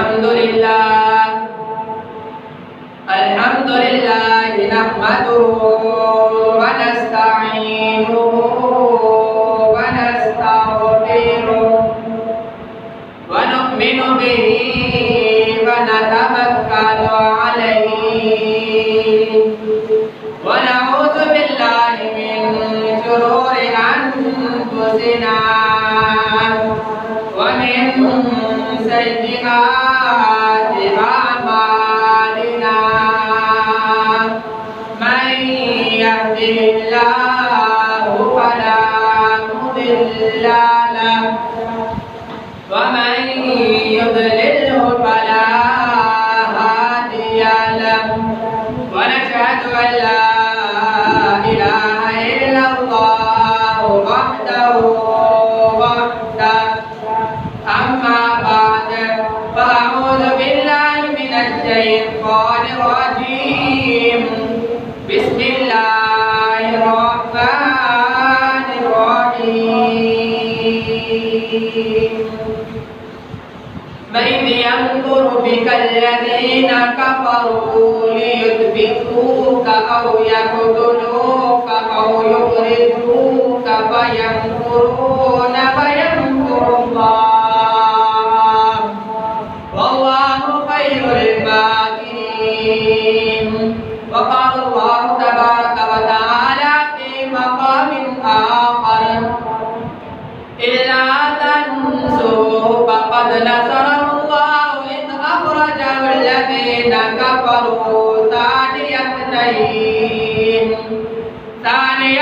الحمد لله نحمده ونستعينه ونستغفره ونؤمن به ونتوكل عليه ونعوذ بالله من شرور أنفسنا ومن سيئات أعمالنا من يهده الله فلا مضل له ومن يضلله فلا هادي له ونشهد أن لا إله إلا الله وحده أما بعد فأعوذ بالله من الشيطان الرجيم بسم الله الرحمن الرحيم وإذ يمكر بك الذين كفروا ليثبتوك أو يقتلوك أو يخرجوك فيمكرون ويمكر الله والله خير الماكرين وقال الله تبارك وتعالى في مقام آخر إلا تنصروه فقد نصره الله إذ أخرجه الذين كفروا ثاني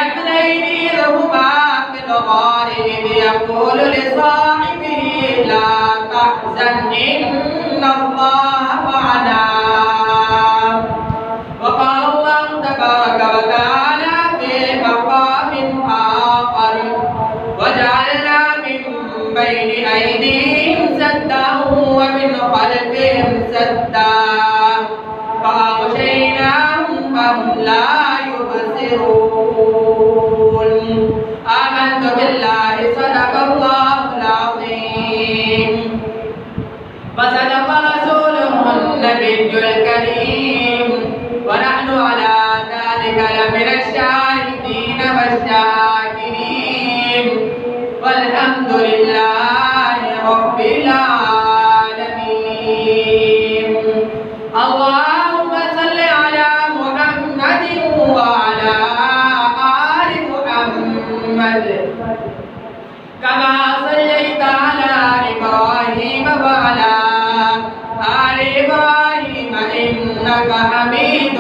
اثنين إذ هما في الغار إذ يقول لصاحبه لا تحزن إن الله معنا وقال الله تبارك وتعالى في مقام آخر وجعلنا من بين أيديهم سدا ومن خلفهم سدا فأغشيناهم فهم لا يبصرون آمنت بالله صدق الله العظيم وصدق رسوله النبي الكريم ونحن على ذلك لمن الشاهدين والشاكرين والحمد لله رب العالمين اللهم صل على محمد وعلى آل محمد كما صليت على إبراهيم وعلى آل إبراهيم إنك حميد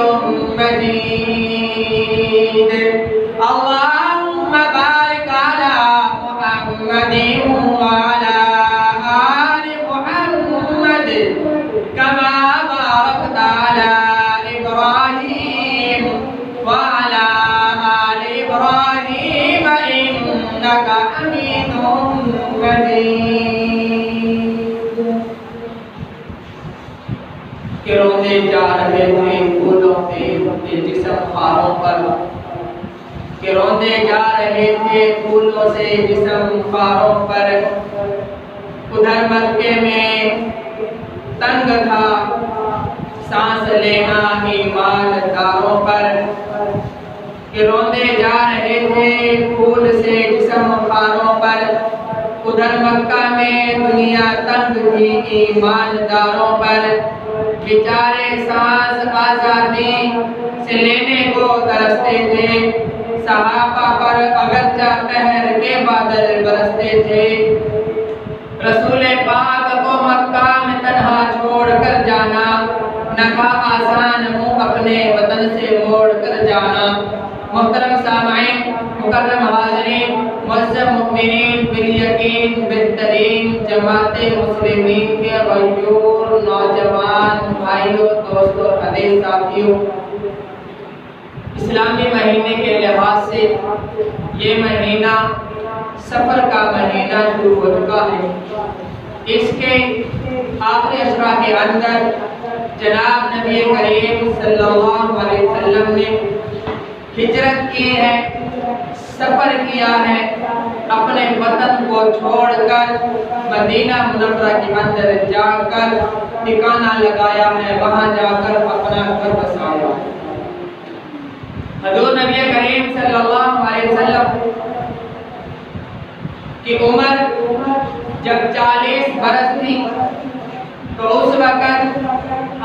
مجيد اللهم بارك على محمد وعلى آل محمد كما باركت على إبراهيم وعلى آل إبراهيم إنك حميد مجيد کہ روندے جا رہے تھے پھولوں پہ جسم خاروں پر کہ روندے جا رہے تھے پھولوں سے جسم خاروں پر ادھر مکے میں تنگ تھا سانس لینا ایمانداروں پر کہ روندے جا رہے تھے پھول سے جسم خاروں پر ادھر مکہ میں دنیا تنگ تھی ایمانداروں پر بیچارے سانس آزادی سے لینے کو ترستے تھے صحابہ پر اگرچہ قہر کے بادل برستے تھے رسول پاک کو مکہ میں تنہا چھوڑ کر جانا نہ تھا آسان منہ اپنے وطن سے موڑ کر جانا محترم سامعین مکرم حاضرین معزز مؤمنین بالیقین بہترین جماعت مسلمین کے غیور نوجوان بھائیوں دوستوں عزیز ساتھیوں اسلامی مہینے کے لحاظ سے یہ مہینہ سفر کا مہینہ شروع ہو چکا ہے اس کے آخری اشرا کے اندر جناب نبی کریم صلی اللہ علیہ وسلم نے ہجرت کی ہے سفر کیا ہے، اپنے وطن کو چھوڑ کر مدینہ منورہ کے اندر جا کر ٹھکانہ لگایا ہے، وہاں جا کر اپنا گھر بسایا۔ حضور نبی کریم صلی اللہ علیہ وسلم کی عمر جب 40 برس تھی تو اس وقت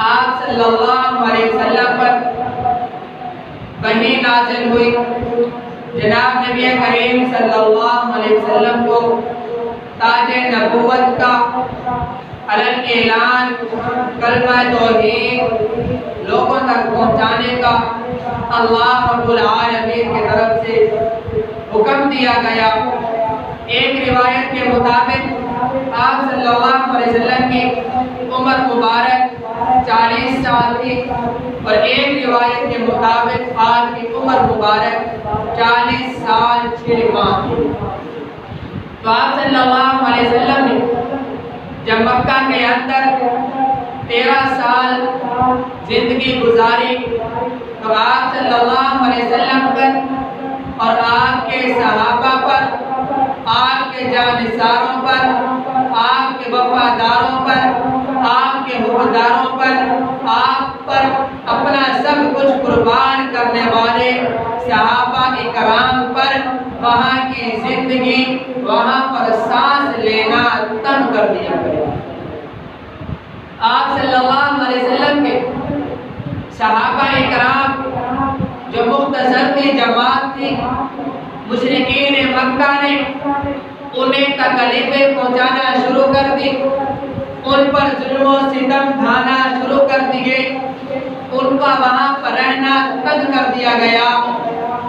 آپ صلی اللہ علیہ وسلم پر وحی نازل ہوئی۔ جناب نبی کریم صلی اللہ علیہ وسلم کو تاج نبوت کا علن اعلان کلمہ توحید لوگوں تک پہنچانے کا اللہ رب العالمین کی طرف سے حکم دیا گیا۔ ایک روایت کے مطابق آپ صلی اللہ علیہ وسلم کی عمر مبارک 40 سال تھی، اور ایک روایت کے مطابق آپ کی عمر مبارک 40 سال 6 ماہ تھی۔ تو آپ صلی اللہ علیہ وسلم نے جب مکہ کے اندر 13 سال زندگی گزاری تو آپ صلی اللہ علیہ وسلم پر اور آپ کے صحابہ پر، آپ کے جانثاروں پر، آپ کے وفاداروں پر، آپ کے حقداروں پر، آپ پر اپنا سب کچھ قربان کرنے والے صحابہ کرام پر وہاں کی زندگی، وہاں پر سانس لینا تنگ کر دیا گیا۔ آپ صلی اللہ علیہ وسلم کے صحابہ کرام جو مختصر سی جماعت تھی، مشرکین مکہ نے انہیں تکلیفیں پہنچانا شروع کر دی، ان پر ظلم و ستم ڈھانا شروع کر دیے، ان کا وہاں پر رہنا تنگ کر دیا گیا،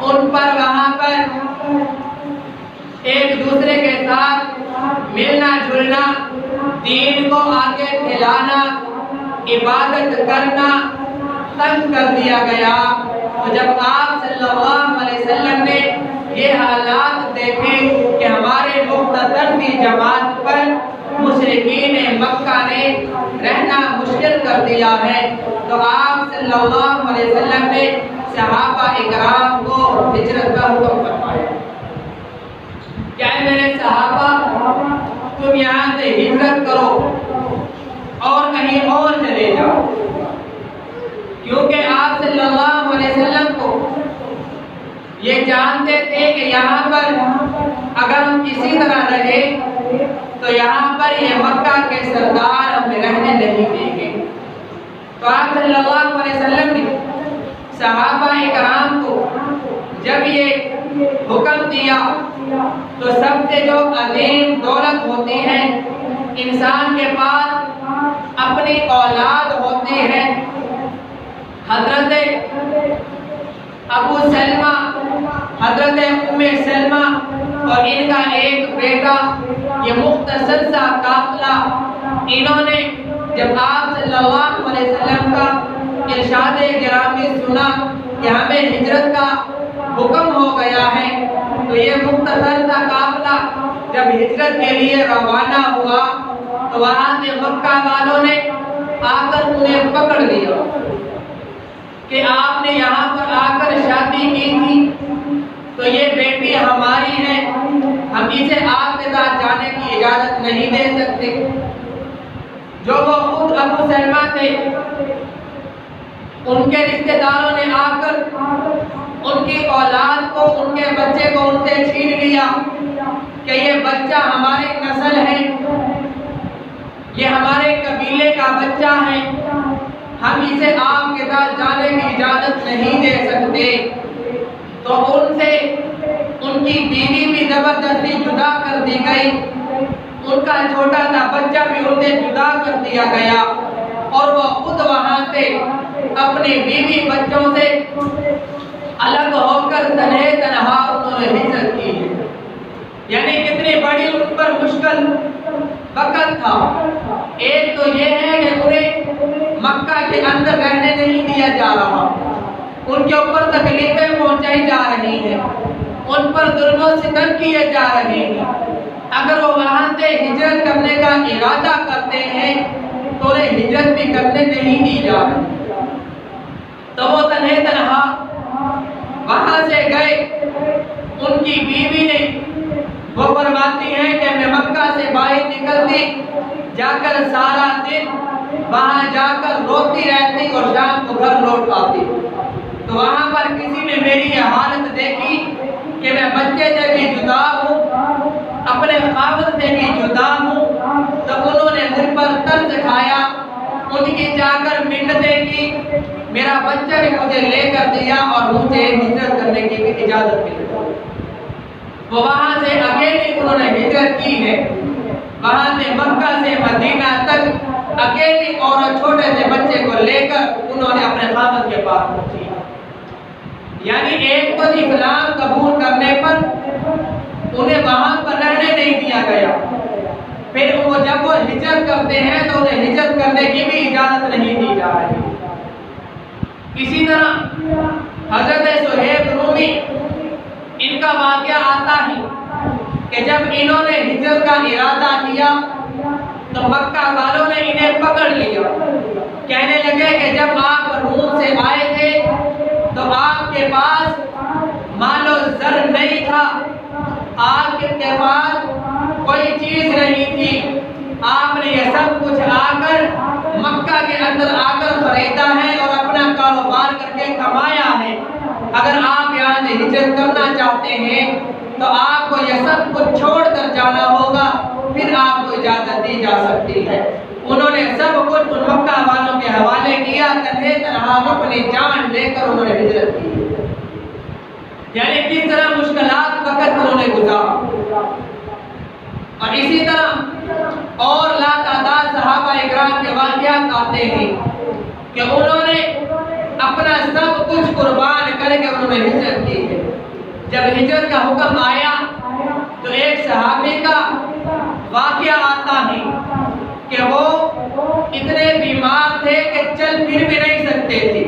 ان پر وہاں پر ایک دوسرے کے ساتھ ملنا جلنا، دین کو آگے پھیلانا، عبادت کرنا تنگ کر دیا گیا۔ تو جب آپ صلی اللہ علیہ وسلم نے یہ حالات دیکھے کہ ہمارے مختصر سی جماعت پر مشرکین مکہ نے رہنا مشکل کر دیا ہے، تو آپ صلی اللہ علیہ وسلم نے صحابہ اکرام کو ہجرت کا حکم فرمایا۔ کیا میرے صحابہ تم یہاں سے ہجرت کرو اور کہیں اور چلے جاؤ، کیونکہ آپ صلی اللہ علیہ وسلم کو یہ جانتے تھے کہ یہاں پر اگر ہم کسی طرح رہے تو یہاں پر یہ مکہ کے سردار ہمیں رہنے نہیں دیں گے۔ تو آپ صلی اللہ علیہ وسلم نے صحابہ کرام کو جب یہ حکم دیا تو سب سے جو عظیم دولت ہوتی ہے انسان کے پاس اپنی اولاد ہوتی ہے۔ حضرت ابو سلمہ، حضرت ام سلمہ اور ان کا ایک بیٹا، یہ مختصر سا قافلہ، انہوں نے جب آپ صلی اللہ علیہ وسلم کا ارشاد گرامی سنا کہ ہمیں ہجرت کا حکم ہو گیا ہے، تو یہ مختصر سا قافلہ جب ہجرت کے لیے روانہ ہوا تو وہاں سے مکہ والوں نے آ کر انہیں پکڑ لیا کہ آپ نے یہاں پر آ کر شادی کی تھی تو یہ بیٹی ہماری ہے، ہم اسے آپ کے ساتھ جانے کی اجازت نہیں دے سکتے۔ جو وہ خود ابو سلمہ تھے، ان کے رشتہ داروں نے آ کر ان کی اولاد کو، ان کے بچے کو ان سے چھین لیا کہ یہ بچہ ہماری نسل ہے، یہ ہمارے قبیلے کا بچہ ہے، ہم اسے آپ کے ساتھ جانے کی اجازت نہیں دے سکتے۔ تو ان سے ان کی بیوی بھی زبردستی جدا کر دی گئی، ان کا چھوٹا سا بچہ بھی ان سے جدا کر دیا گیا، اور وہ خود وہاں سے اپنی بیوی بچوں سے الگ ہو کر تنہے تنہا انہوں نے ہجرت کی ہے۔ یعنی کتنی بڑی ان پر مشکل وقت تھا۔ ایک تو یہ ہے کہ انہیں مکہ کے اندر رہنے نہیں دیا جا رہا، ان کے اوپر تکلیفیں پہنچائی جا رہی ہیں، ان پر ظلم و ستم کیے جا رہے ہیں۔ اگر وہ وہاں سے ہجرت کرنے کا ارادہ کرتے ہیں تو انہیں ہجرت بھی کرنے نہیں دی جا رہی، تو وہ تنہے تنہا وہاں سے گئے۔ ان کی بیوی نے، وہ فرماتی ہیں کہ میں مکہ سے باہر نکلتی، جا کر سارا دن وہاں جا کر روتی رہتی اور شام کو گھر لوٹ آتی۔ تو وہاں پر کسی نے میری یہ حالت دیکھی کہ میں بچے سے بھی جدا ہوں، اپنے خاوند سے بھی جدا ہوں، تو انہوں نے مجھ پر ترس کھایا، ان کی جا کر منتیں کی، میرا بچہ بھی مجھے لے کر دیا اور مجھے ہجرت کرنے کی بھی اجازت مل گئی۔ وہ وہاں سے اکیلی انہوں نے ہجرت کی ہے، وہاں سے مکہ سے مدینہ تک اکیلی اور چھوٹے سے بچے کو لے کر انہوں نے اپنے خاوند کے پاس پہنچی۔ یعنی ایک تو اسلام قبول کرنے پر انہیں وہاں پر رہنے نہیں دیا گیا، پھر وہ جب وہ ہجرت کرتے ہیں تو انہیں ہجرت کرنے کی بھی اجازت نہیں دی جا رہی۔ اسی طرح حضرت صہیب رومی، ان کا واقعہ آتا ہے کہ جب انہوں نے ہجرت کا ارادہ کیا تو مکہ والوں نے انہیں پکڑ لیا، کہنے لگے کہ جب آپ روم سے آئے تھے تو آپ کے پاس مال و زر نہیں تھا، آپ کے پاس کوئی چیز نہیں تھی، آپ نے یہ سب کچھ آ کر مکہ کے اندر آ کر خریدا ہے اور اپنا کاروبار کر کے کمایا ہے، اگر آپ یہاں سے ہجرت کرنا چاہتے ہیں تو آپ کو یہ سب کچھ چھوڑ کر جانا ہوگا، پھر آپ کو اجازت دی جا سکتی ہے۔ انہوں نے سب کچھ ان مکہ والوں کے حوالے کیا، تنہے تنہا اپنی جان لے کر انہوں نے ہجرت کی۔ یعنی کس طرح مشکلات وقت انہوں نے گزارا۔ اور اسی طرح اور لا تعداد صحابہ اکرام کے واقعات آتے ہیں کہ انہوں نے اپنا سب کچھ قربان کر کے انہوں نے ہجرت کی ہے۔ جب ہجرت کا حکم آیا تو ایک صحابی کا واقعہ آتا ہے کہ وہ اتنے بیمار تھے کہ چل پھر بھی نہیں سکتے تھے،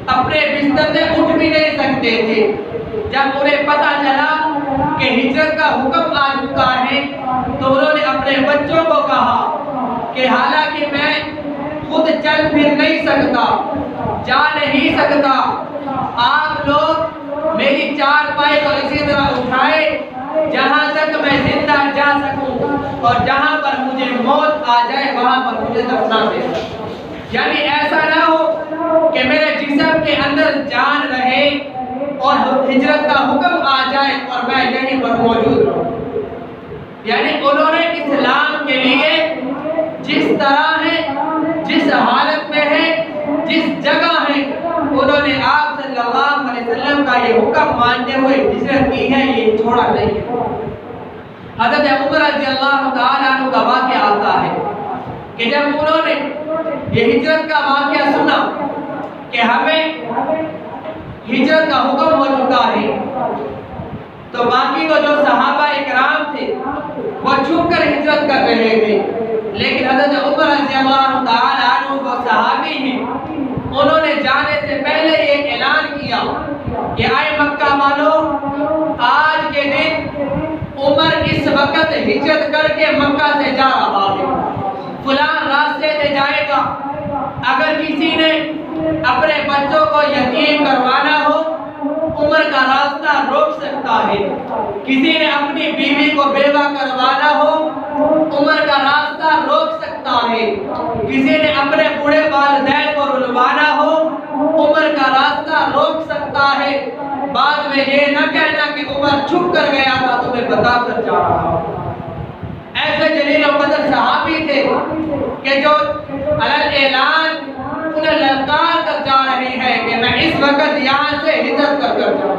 اپنے بستر سے اٹھ بھی نہیں سکتے تھے۔ جب انہیں پتہ چلا کہ ہجرت کا حکم آ چکا ہے تو انہوں نے اپنے بچوں کو کہا کہ حالانکہ میں خود چل پھر نہیں سکتا، جا نہیں سکتا، آپ لوگ میری چارپائی کو اسی طرح اٹھائے جہاں تک میں زندہ جا سکوں، اور جہاں پر مجھے موت آ جائے وہاں پر مجھے دفنا دے۔ یعنی ایسا نہ ہو کہ میرے جسم کے اندر جان رہے اور ہجرت کا حکم آ جائے اور میں یہیں پر موجود رہوں۔ یعنی انہوں نے اسلام کے لیے جس طرح ہے، جس حالت میں ہے، جس جگہ ہے، انہوں نے آپ صلی اللہ علیہ وسلم کا یہ حکم مانتے ہوئے ہجرت کی ہے، یہ چھوڑا نہیں ہے۔ حضرت عمر رضی اللہ تعالیٰ عنہ کا واقعہ آتا ہے کہ جب انہوں نے یہ ہجرت کا واقعہ سنا کہ ہمیں ہجرت کا حکم ہو چکا ہے، تو باقی کو جو صحابہ اکرام تھے وہ چھپ کر ہجرت کر رہے تھے، لیکن حضرت عمر رضی اللہ تعالیٰ عنہ وہ صحابی ہیں، انہوں نے جانے سے پہلے یہ اعلان کیا کہ اے مکہ والو، آج کے دن عمر اس وقت ہجرت کر کے مکہ سے جا رہا ہے، فلاں راستے سے جائے گا، اگر کسی نے اپنے بچوں کو یتیم کروانا ہو عمر کا راستہ روک سکتا ہے، کسی نے اپنی بیوی کو بیوہ کروانا ہو عمر کا راستہ روک سکتا ہے، کسی نے اپنے بوڑھے والدین کو رلوانا ہو عمر کا راستہ روک سکتا ہے۔ بعد میں یہ نہ کہنا کہ عمر چھپ کر گیا تھا تمہیں بتا کر جا رہا ہوں۔ ایسے جلیل و قدر صحابی تھے کہ جو علل اعلان انہیں للکار کر جا رہے ہیں کہ میں اس وقت یہاں سے ہجرت کر جاؤں۔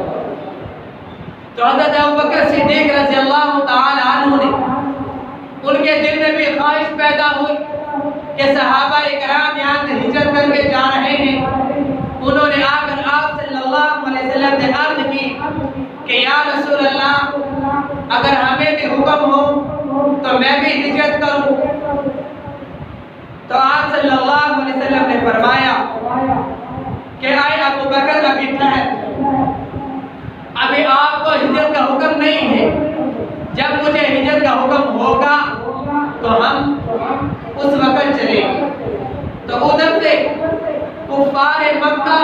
تو حضرت ابوبکر صدیق رضی اللہ تعالی عنہ نے ان کے دل میں بھی خواہش پیدا ہوئی کہ صحابہ اکرام یہاں سے ہجرت کر کے جا رہے ہیں۔ انہوں نے آ کر آپ صلی اللہ علیہ وسلم سے عرض کی کہ یا رسول اللہ، اگر ہمیں بھی حکم ہو تو میں بھی ہجرت کروں۔ تو آپ صلی اللہ علیہ وسلم نے فرمایا کہ اے ابو بکر، ابھی ٹھہر، ابھی آپ کو ہجرت کا حکم نہیں ہے، جب مجھے ہجرت کا حکم ہوگا تو ہم اس وقت چلیں گے۔ تو ادھر سے کفار مکہ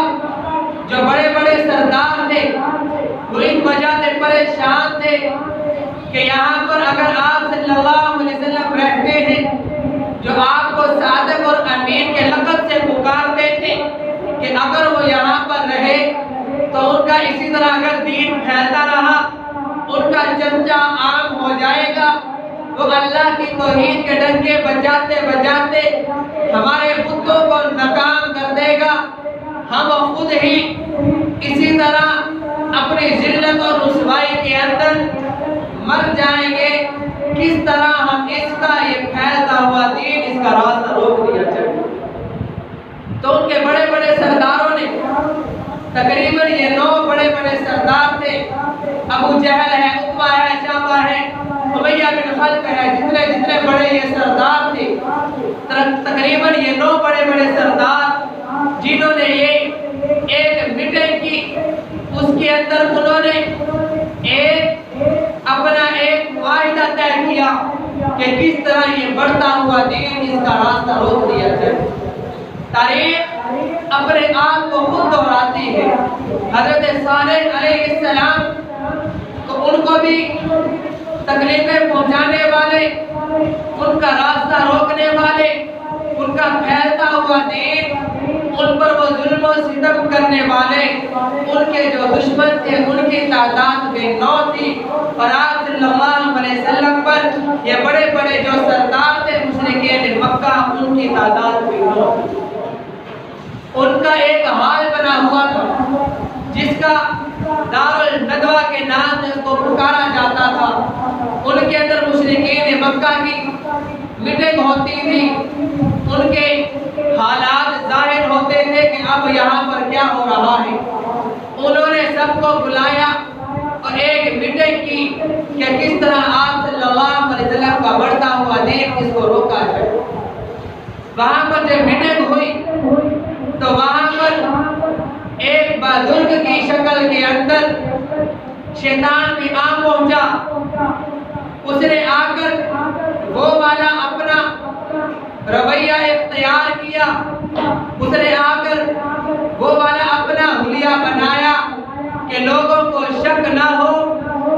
جو بڑے بڑے سردار تھے وہ اس وجہ سے پریشان تھے کہ یہاں پر اگر آپ صلی اللہ علیہ وسلم رہتے ہیں جو آپ کو صادق اور امین کے لقب سے پکارتے تھے کہ اگر وہ یہاں پر رہے تو ان کا اسی طرح اگر دین پھیلتا رہا ان کا چرچا عام ہو جائے گا، وہ اللہ کی توحید کے ڈنکے بجاتے بجاتے ہمارے بتوں کو ناکام کر دے گا، ہم خود ہی اسی طرح اپنی ذلت اور رسوائی کے اندر مر جائیں گے۔ کس طرح ہم اس کا یہ پھیلتا ہوا دین اس کا راستہ روک دیا جائے؟ تو ان کے بڑے بڑے سرداروں نے تقریباً یہ 9 بڑے بڑے سردار تھے، ابو جہل ہے، عتبہ ہے، شیبہ ہے، امیہ بن خلف ہے، جتنے بڑے یہ سردار تھے، تقریباً یہ 9 بڑے بڑے سردار جنہوں نے یہ ایک میٹنگ کی، اس کے اندر انہوں نے اپنا ایک معاہدہ طے کیا کہ کس طرح یہ بڑھتا ہوا دین اس کا راستہ روک دیا جائے۔ تاریخ اپنے آپ کو خود دہراتی ہے۔ حضرت صالح علیہ السلام تو ان کو بھی تکلیفیں پہنچانے والے، ان کا راستہ روکنے والے، ان کا پھیلتا ہوا دین، ان پر وہ ظلم و ستم کرنے والے، ان کے جو دشمن تھے ان کی تعداد بے نو تھی، اور آپ صلی اللہ علیہ وسلم پر یہ بڑے بڑے جو سردار تھے مشرکین مکہ، ان کی تعداد بے نو تھی۔ ان کا ایک حال بنا ہوا تھا جس کا دار الندوہ کے نام سے اس کو پکارا جاتا تھا۔ ان کے اندر مشرکین مکہ کی میٹنگ ہوتی تھی، ان کے حالات ظاہر ہوتے تھے کہ اب یہاں پر کیا ہو رہا ہے۔ انہوں نے سب کو بلایا اور ایک میٹنگ کی کہ کس طرح آپ صلی اللہ علیہ وسلم کا بڑھتا ہوا دین اس کو روکا جائے۔ وہاں پر جب میٹنگ ہوئی تو وہاں پر ایک بزرگ کی شکل کے اندر شیطان بھی آ پہنچا۔ اس نے آ کر وہ والا اپنا رویہ اختیار کیا، اس نے آ کر وہ والا اپنا حلیہ بنایا کہ لوگوں کو شک نہ ہو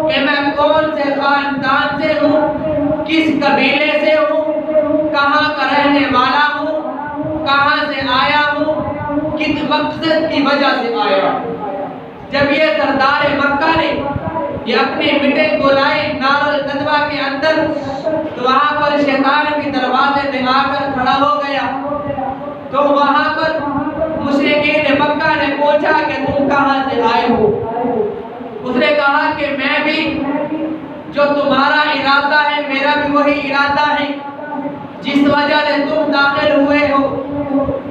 کہ میں کون سے خاندان سے ہوں، کس قبیلے سے ہوں، کہاں کا رہنے والا ہوں، کہاں سے آیا ہوں، کس مقصد کی وجہ سے آیا۔ جب یہ سردار مکہ نے یہ اپنی میٹنگ بلائی نار الندوہ کے اندر، تو وہاں پر شیطان بھی دروازے میں آ کر کھڑا ہو گیا۔ تو وہاں پر مشرکین مکہ نے پوچھا کہ تم کہاں سے آئے ہو؟ اس نے کہا کہ میں بھی جو تمہارا ارادہ ہے میرا بھی وہی ارادہ ہے، جس وجہ سے تم داخل ہوئے ہو،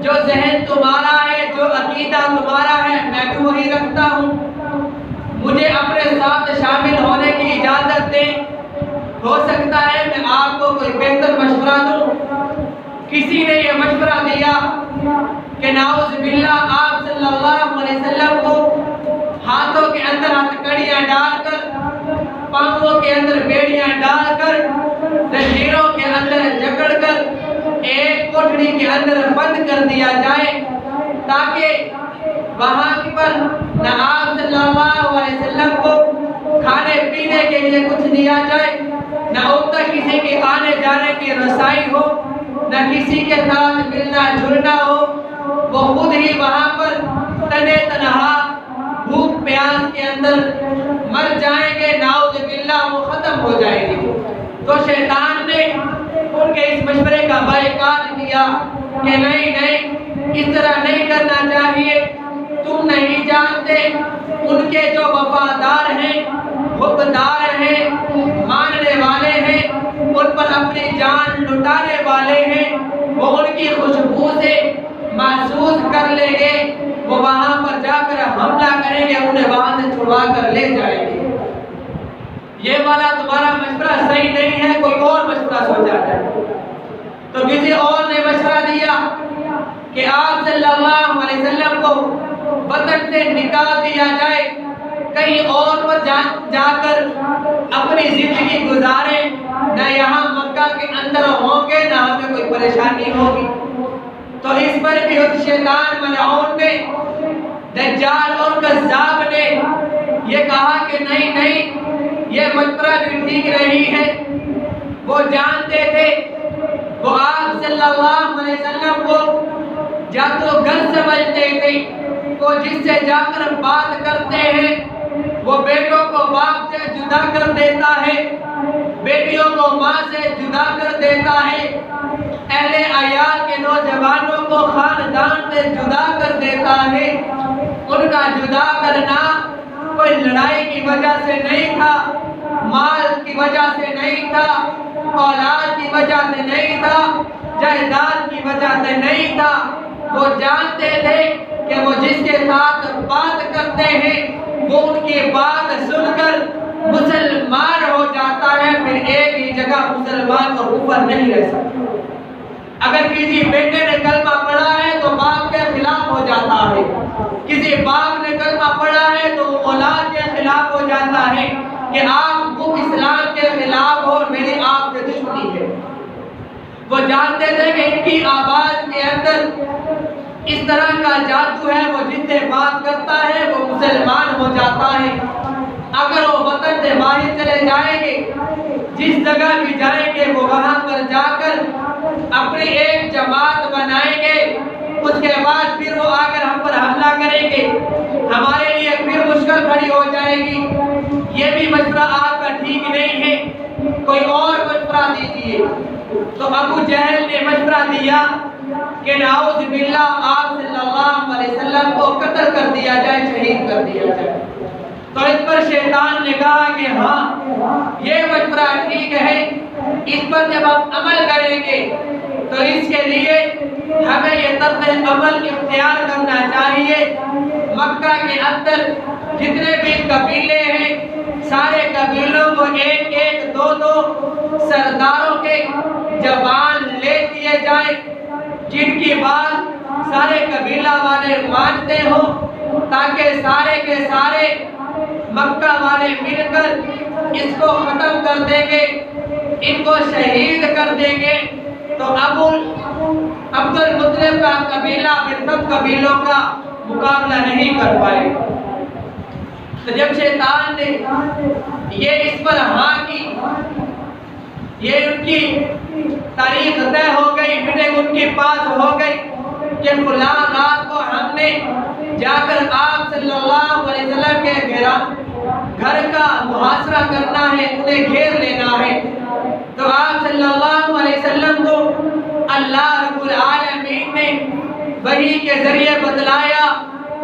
جو ذہن تمہارا ہے، جو عقیدہ تمہارا ہے، میں بھی وہی رکھتا ہوں۔ مجھے اپنے ساتھ شامل ہونے کی اجازت دیں، ہو سکتا ہے میں آپ کو کوئی بہتر مشورہ دوں۔ کسی نے یہ مشورہ دیا کہ نعوذ باللہ آپ صلی اللہ علیہ وسلم کو ہاتھوں کے اندر ہتھکڑیاں ڈال کر، پاؤں کے اندر بیڑیاں ڈال کر، زنجیروں کے اندر جکڑ کر ایک کوٹھڑی کے اندر بند کر دیا جائے، تاکہ وہاں پر نہ آپ صلی اللہ علیہ وسلم کو کھانے پینے کے لیے کچھ دیا جائے، نہ ان تک کسی کے آنے جانے کی رسائی ہو، نہ کسی کے ساتھ ملنا جلنا ہو، وہ خود ہی وہاں پر تنے تنہا بھوک پیاس کے اندر مر جائیں گے، نعوذ باللہ وہ ختم ہو جائیں گے۔ تو شیطان نے ان کے اس مشورے کا بائیکاٹ کیا کہ نہیں، اس طرح نہیں کرنا چاہیے، تم نہیں جانتے ان کے جو وفادار ہیں، حقدار ہیں، ماننے والے ہیں، ان پر اپنی جان لٹانے والے ہیں، وہ ان کی خوشبو سے محسوس کر لیں گے، وہ وہاں پر جا کر حملہ کریں گے، انہیں وہاں سے چھڑوا کر لے جائیں گے۔ یہ والا تمہارا مشورہ صحیح نہیں ہے، کوئی اور مشورہ سوچا جائے۔ تو کسی اور نے مشورہ دیا کہ آپ صلی اللہ علیہ وسلم کو وطن سے نکال دیا جائے، کہیں اور پر جا کر اپنی زندگی گزاریں، نہ یہاں مکہ کے اندر ہوں گے، نہ ہمیں کوئی پریشانی ہوگی۔ تو اس پر بھی اس شیطان ملعون نے، دجال اور کذاب نے یہ کہا کہ نہیں نہیں، یہ مشورہ بھی ٹھیک نہیں ہے۔ وہ جانتے تھے، وہ آپ صلی اللہ علیہ وسلم کو جادوگر سمجھتے تھے۔ وہ جس سے جا کر بات کرتے ہیں وہ بیٹوں کو باپ سے جدا کر دیتا ہے، بیٹیوں کو ماں سے جدا کر دیتا ہے، اہل عیال کے نوجوانوں کو خاندان سے جدا کر دیتا ہے۔ ان کا جدا کرنا کوئی لڑائی کی وجہ سے نہیں تھا، مال کی وجہ سے نہیں تھا، اولاد کی وجہ سے نہیں تھا، جائیداد کی وجہ سے نہیں تھا۔ وہ جانتے تھے کہ وہ جس کے ساتھ بات کرتے ہیں وہ ان کی بات سن کر مسلمان ہو جاتا ہے، پھر ایک ہی جگہ مسلمان اور اوپر نہیں رہ سکتا۔ اگر کسی بیٹے نے کلمہ پڑھا ہے تو باپ کے خلاف ہو جاتا ہے، کسی باپ نے کلمہ پڑھا ہے تو وہ اولاد کے خلاف ہو جاتا ہے کہ آپ وہ اسلام کے خلاف ہو، میری آپ سے دشمنی ہے۔ وہ جانتے تھے کہ ان کی آواز کے اندر اس طرح کا جادو ہے، وہ جن سے بات کرتا ہے وہ مسلمان ہو جاتا ہے۔ اگر وہ وطن سے باہر چلے جائیں گے، جس جگہ بھی جائیں گے وہ وہاں پر جا کر اپنی ایک جماعت بنائیں گے، اس کے بعد پھر وہ آ کر ہم پر حملہ کریں گے، ہمارے لیے پھر مشکل کھڑی ہو جائے گی۔ یہ بھی مشورہ آپ کا ٹھیک نہیں ہے، کوئی اور مشورہ دیجیے۔ تو ابو جہل نے مشورہ دیا کہ نعوذ باللہ آپ صلی اللہ علیہ وسلم کو قتل کر دیا جائے، شہید کر دیا جائے۔ تو اس پر شیطان نے کہا کہ ہاں یہ مشورہ ٹھیک ہے، اس پر جب ہم عمل کریں گے تو اس کے لیے ہمیں یہ طرز عمل اختیار کرنا چاہیے۔ مکہ کے اندر جتنے بھی قبیلے ہیں سارے قبیلوں کو ایک ایک دو دو سرداروں کے جوان لے دیے جائیں، جن کی بات سارے قبیلہ والے مانتے ہوں، تاکہ سارے کے سارے مکہ والے مل کر اس کو ختم کر دیں گے، ان کو شہید کر دیں گے۔ تو عبد المطلب کا قبیلہ پھر سب قبیلوں کا مقابلہ نہیں کر پائے۔ تو جب شیطان نے یہ اس پر ہاں کی، یہ ان کی تاریخ طے ہو گئی، میٹنگ ان کے پاس ہو گئی کہ فلاں رات کو ہم نے جا کر آپ صلی اللہ علیہ وسلم کے گھر کا محاصرہ کرنا ہے، انہیں گھیر لینا ہے۔ تو آپ صلی اللہ علیہ وسلم کو اللہ رب العالمین نے وحی کے ذریعے بتلایا،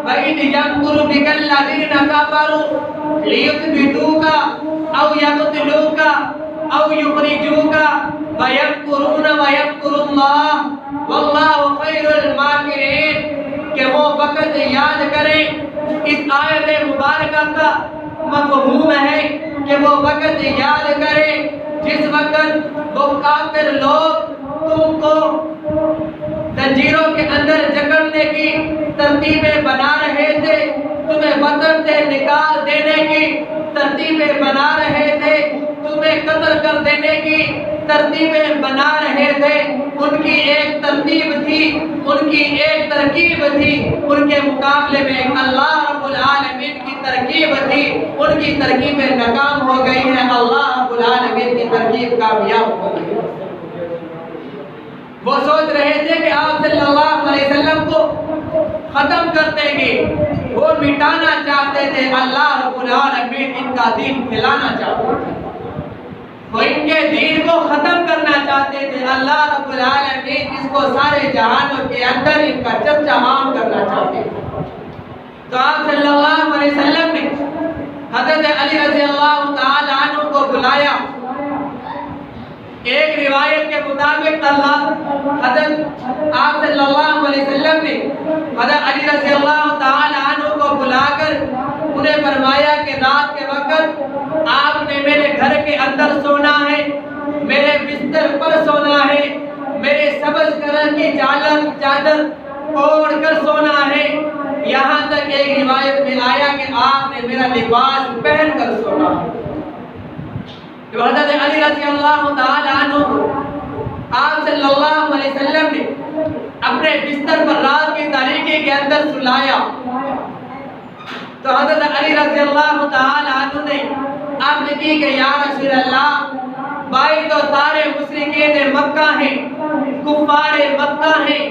وَإِذْ يَمْكُرُ بِكَ الَّذِينَ كَفَرُوا لِيُثْبِتُوكَ أَوْ يَقْتُلُوكَ أَوْ يُخْرِجُوكَ وَيَمْكُرُونَ وَيَمْكُرُ اللَّهُ وَاللَّهُ خَيْرُ الْمَاكِرِينَ۔ کہ وہ وقت یاد کریں، اس آیت مبارکہ کا مفہوم ہے کہ وہ وقت یاد کریں جس وقت وہ کافر لوگ تم کو زنجیروں کے اندر جکڑنے کی ترتیبیں بنا رہے تھے، تمہیں وطن سے نکال دینے کی ترتیبیں بنا رہے تھے، تمہیں قتل کر دینے کی ترتیبیں بنا رہے تھے۔ ان کی ایک ترتیب تھی، ان کی ایک ترکیب تھی، ان کے مقابلے میں اللہ رب العالمین کی ترکیب تھی، ان کی ترکیبیں ناکام ہو گئی ہیں، اللہ رب العالمین کی ترکیب کامیاب ہو گئی۔ وہ سوچ رہے تھے کہ آپ صلی اللہ علیہ وسلم کو ختم کر دیں گے، وہ مٹانا چاہتے تھے، اللہ رب العالمین ان کا دین پھیلانا چاہتے تھے، وہ ان کے دین کو ختم کرنا چاہتے تھے، اللہ رب العالمین اس کو سارے جہانوں کے اندر ان کا چرچا عام کرنا چاہتے تھے۔ تو آپ صلی اللہ علیہ وسلم نے حضرت علی رضی اللہ تعالی عنہ کو بلایا۔ ایک روایت کے مطابق حضرت آپ صلی اللہ علیہ وسلم نے حضرت علی رضی اللہ تعالی عنہ کو بلا کر انہیں فرمایا کہ رات کے وقت آپ نے میرے گھر کے اندر سونا ہے، میرے بستر پر سونا ہے، میرے سبز کلر کی چادر اوڑھ کر سونا ہے، یہاں تک ایک روایت میں آیا کہ آپ نے میرا لباس پہن کر سونا ہے۔ حضرت علی رضی اللہ تعالی عنہ آپ صلی اللہ علیہ وسلم نے اپنے بستر پر رات کی تاریکی کے اندر سلایا۔ تو حضرت علی رضی اللہ تعالی عنہ نے عرض کی کہ یا رسول اللہ، بھائی تو سارے مشرکین مکہ ہیں، کفار مکہ ہیں،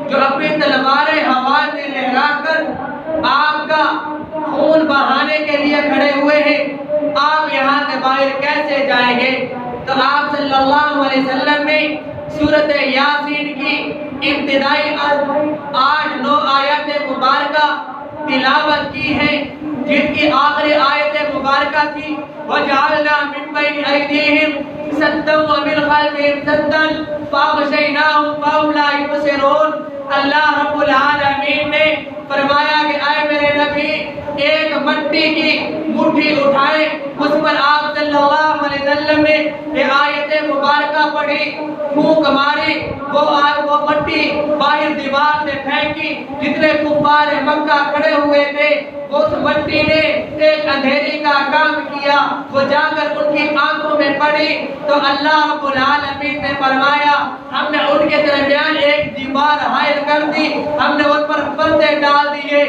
جو اپنی تلواریں ہوا میں لہرا کر آپ کا خون بہانے کے لیے کھڑے ہوئے ہیں، آپ یہاں سے باہر کیسے جائیں گے؟ تو آپ صلی اللہ علیہ وسلم نے سورۃ یاسین کی ابتدائی 8-9 آیات مبارکہ تلاوت کی ہے، جن کی آخری آیت مبارکہ تھی وَجَعَلْنَا مِن بَيْنِ أَيْدِيهِمْ سَدًّا وَمِنْ خَلْفِهِمْ سَدًّا فَأَغْشَيْنَاهُمْ فَهُمْ لَا يُبْصِرُونَ۔ اللہ رب العالمین نے فرمایا کہ اے میرے نبی، ایک مٹی کی مٹھی اٹھائے، اس پر آپ صلی اللہ علیہ وسلم نے یہ آیت مبارکہ پڑھی، پھونک ماری، وہ مٹی باہر دیوار سے پھینکی، جتنے کفار مکہ کھڑے ہوئے تھے اس مٹی نے ایک اندھیری کا کام کیا، وہ جا کر ان کی آنکھوں میں پڑی تو اللہ رب العالمین نے فرمایا ہم نے ان کے درمیان ایک دیوار حائل کر دی، ہم نے ان پر پردے ڈال دیے،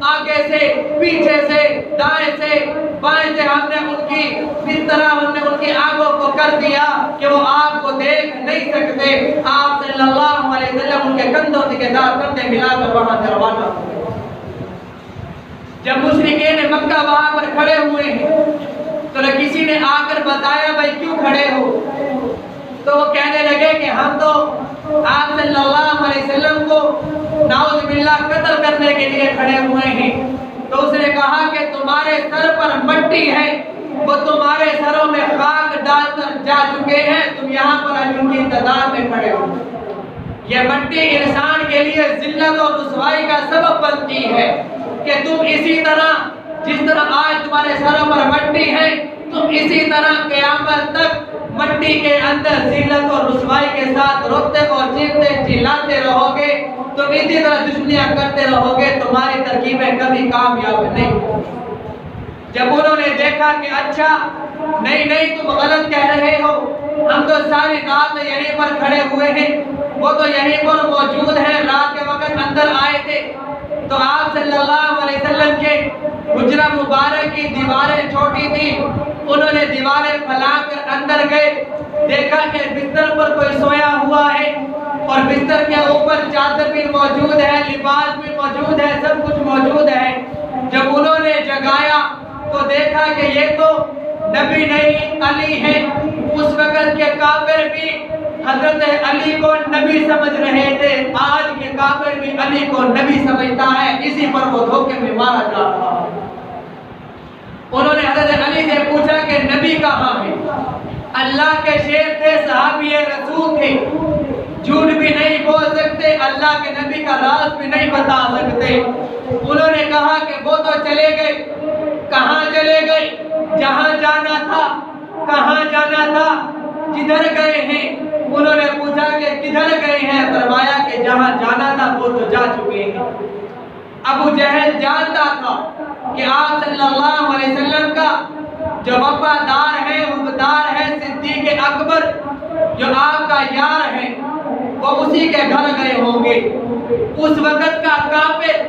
آگے سے پیچھے سے دائیں سے بائیں سے ہم نے ان کی اس طرح ہم نے ان کی آنکھوں کو کر دیا کہ وہ آپ کو دیکھ نہیں سکتے۔ آپ صلی اللہ علیہ وسلم ان کے کندھوں سے کندھے ملا کر وہاں سے روانہ ہوئے۔ جب مشرکین مکہ وہاں پر کھڑے ہوئے ہیں تو کسی نے آ کر بتایا بھائی کیوں کھڑے ہو؟ تو وہ کہنے لگے کہ ہم تو آپ صلی اللہ علیہ وسلم کو نعوذ باللہ قتل کرنے کے لیے کھڑے ہوئے ہیں۔ تو اس نے کہا کہ تمہارے سر پر مٹی ہے، وہ تمہارے سروں میں خاک ڈال کر جا چکے ہیں، تم یہاں پر ان کی انتظار میں کھڑے ہو۔ یہ مٹی انسان کے لیے ذلت اور رسوائی کا سبب بنتی ہے کہ تم اسی طرح جس طرح آج تمہارے سروں پر مٹی ہے، تم اسی طرح قیامت تک مٹی کے اندر ذلت اور رسوائی کے ساتھ روتے اور چیختے چلاتے رہو گے، تم اسی طرح دشمنیاں کرتے رہو گے، تمہاری ترکیبیں کبھی کامیاب نہیں ہوں۔ جب انہوں نے دیکھا کہ اچھا نہیں تم غلط کہہ رہے ہو، ہم تو ساری رات یہیں پر کھڑے ہوئے ہیں، وہ تو یہیں پر موجود ہیں، رات کے وقت اندر آئے تھے، تو آپ صلی اللہ علیہ وسلم کے حجرہ مبارک کی دیواریں چھوٹی تھی، انہوں نے دیواریں پھیلا کر اندر گئے، دیکھا کہ بستر پر کوئی سویا ہوا ہے اور بستر کے اوپر چادر بھی موجود ہے، لباس بھی موجود ہے، سب کچھ موجود ہے۔ جب انہوں نے جگایا تو دیکھا کہ یہ تو نبی نہیں علی ہے۔ اس وقت کے کافر بھی حضرت علی کو نبی سمجھ رہے تھے، آج کے کافر بھی علی کو نبی سمجھتا ہے، اسی پر وہ دھوکے میں مارا جا رہا ہے۔ انہوں نے حضرت علی سے پوچھا کہ نبی کہاں ہے؟ اللہ کے شیر تھے، صحابی رسول تھے، جھوٹ بھی نہیں بول سکتے، اللہ کے نبی کا راز بھی نہیں بتا سکتے۔ انہوں نے کہا کہ وہ تو چلے گئے، کہاں چلے گئے؟ جہاں جانا تھا، کہاں جانا تھا؟ کدھر گئے ہیں؟ انہوں نے پوچھا کہ کدھر گئے ہیں؟ فرمایا کہ جہاں جانا تھا وہ تو جا چکے ہیں۔ ابو جہل جانتا تھا کہ آپ صلی اللہ علیہ وسلم کا جو وفادار ہے، وفادار ہے صدیق اکبر جو آپ کا یار ہے، وہ اسی کے گھر گئے ہوں گے۔ اس وقت کا کافر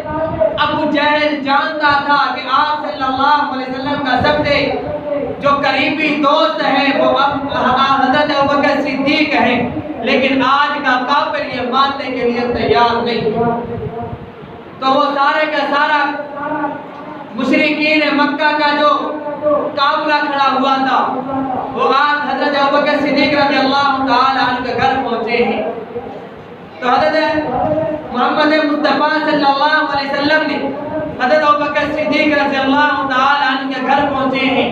ابو جہل جانتا تھا کہ آپ صلی اللہ علیہ وسلم کا سب سے جو قریبی دوست ہے وہ حضرت ابوبکر صدیق ہے، لیکن آج کا کافر یہ ماننے کے لیے تیار نہیں۔ تو وہ سارے کا سارا مشرکین مکہ کا جو قافلہ کھڑا ہوا تھا وہ آج حضرت ابوبکر صدیق رضی اللہ تعالی عنہ کے گھر پہنچے ہیں۔ تو حضرت محمد مصطفیٰ صلی اللہ علیہ وسلم نے حضرت ابوبکر صدیق رضی اللہ تعالی عنہ کے گھر پہنچے ہیں،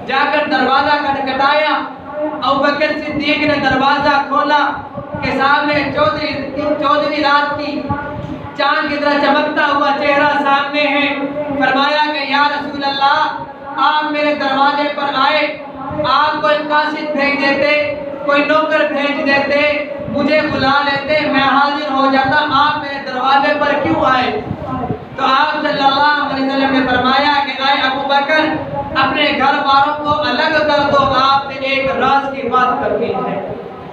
جا کر دروازہ کھٹکھٹایا، ابوبکر صدیق نے دروازہ کھولا کہ سامنے چودھویں رات کی چاند کی طرح چمکتا ہوا چہرہ سامنے ہے۔ فرمایا کہ یا رسول اللہ، آپ میرے دروازے پر آئے، آپ کوئی قاصد بھیج دیتے، کوئی نوکر بھیج دیتے، مجھے بلا لیتے، میں حاضر ہو جاتا، آپ میرے دروازے پر کیوں آئے؟ تو آپ صلی اللہ علیہ وسلم نے فرمایا کہ اے ابوبکر، اپنے گھر والوں کو الگ کر دو، آپ سے ایک راز کی بات کرنی ہے۔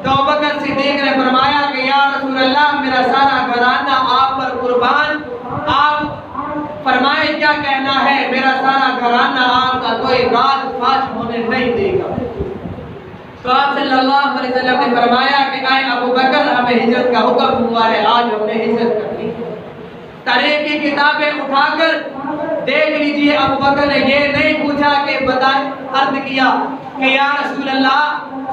تو ابوبکر صدیق نے فرمایا کہ یا رسول اللہ، میرا سارا گھرانہ آپ پر قربان، آپ فرمائے کیا کہنا لینا ہے، میرا سارا گھرانہ آپ کا کوئی راز فاش ہونے نہیں دے گا۔ تو آپ صلی اللہ علیہ وسلم نے فرمایا کہ اے ابو بکر، ہمیں ہجرت کا حکم ہوا ہے، آج ہم نے ہجرت کرنی ہے۔ تاریخ کی کتابیں اٹھا کر دیکھ لیجئے، ابو بکر نے یہ نہیں پوچھا کہ عرض کیا کہ یا رسول اللہ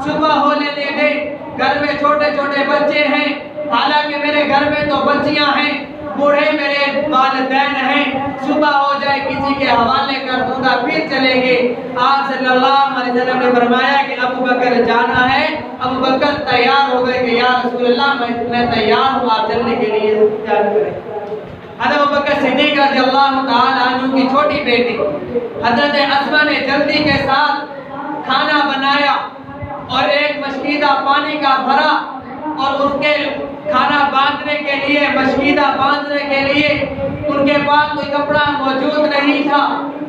صبح ہو لینے دے، گھر میں چھوٹے چھوٹے بچے ہیں، حالانکہ میرے گھر میں تو بچیاں ہیں، بوڑھے میرے والدین ہیں، صبح ہو جائے کسی کے حوالے کر دوں گا پھر چلیں گے۔ آپ صلی اللہ علیہ وسلم نے فرمایا کہ ابو بکر جانا ہے۔ ابو بکر تیار ہو گئے کہ یا رسول اللہ میں تیار ہوں، آپ چلنے کے لیے تیار کریں۔ حضرت ابو بکر صدیق رضی اللہ تعالی عنہ کی چھوٹی بیٹی حضرت اسماء نے جلدی کے ساتھ کھانا بنایا اور ایک مشکیدہ پانی کا بھرا، اور اس کے کھانا باندھنے کے لیے، مشکیدہ باندھنے کے لیے ان کے پاس کوئی کپڑا موجود نہیں تھا۔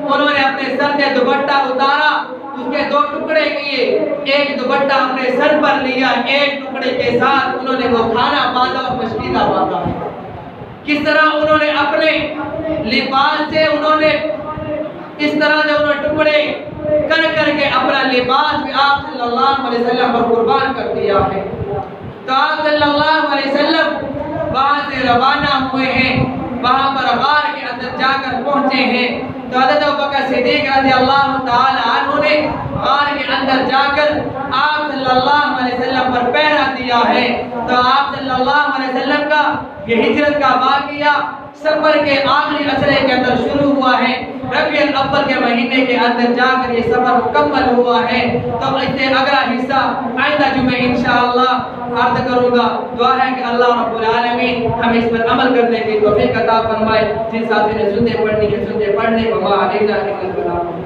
انہوں نے اپنے سر سے دوپٹہ اتارا، اس کے دو ٹکڑے کیے، ایک دوپٹہ اپنے سر پر لیا، ایک ٹکڑے کے ساتھ انہوں نے وہ کھانا باندھا اور مشکیدہ باندھا۔ کس طرح انہوں نے اپنے لباس سے اس طرح سے انہوں نے ٹکڑے کر کے اپنا لباس بھی آپ صلی اللہ علیہ وسلم پر قربان کر دیا ہے۔ تو آپ صلی اللہ علیہ وسلم وہاں سے روانہ ہوئے ہیں، وہاں پر غار کے اندر جا کر پہنچے ہیں۔ تو حضرت ابوبکر صدیق رضی اللہ تعالی عنہ نے غار کے اندر جا کر آپ صلی اللہ علیہ وسلم پر پہرا دیا ہے۔ تو آپ صلی اللہ علیہ وسلم کا یہ ہجرت کا واقعہ سفر کے آخری عشرے کے اندر شروع ہوا ہے، ربیع الاول کے مہینے کے اندر جا کر یہ سفر مکمل ہوا ہے۔ تو اس سے اگلا حصہ آئندہ جمعہ انشاءاللہ عرض کروں گا۔ دعا ہے کہ اللہ رب العالمین ہمیں اس پر عمل کرنے کی توفیق عطا فرمائے۔ جن ساتھی نے سنتے پڑھنی ہے سنتے پڑھنے، وما علینا الا البلاغ۔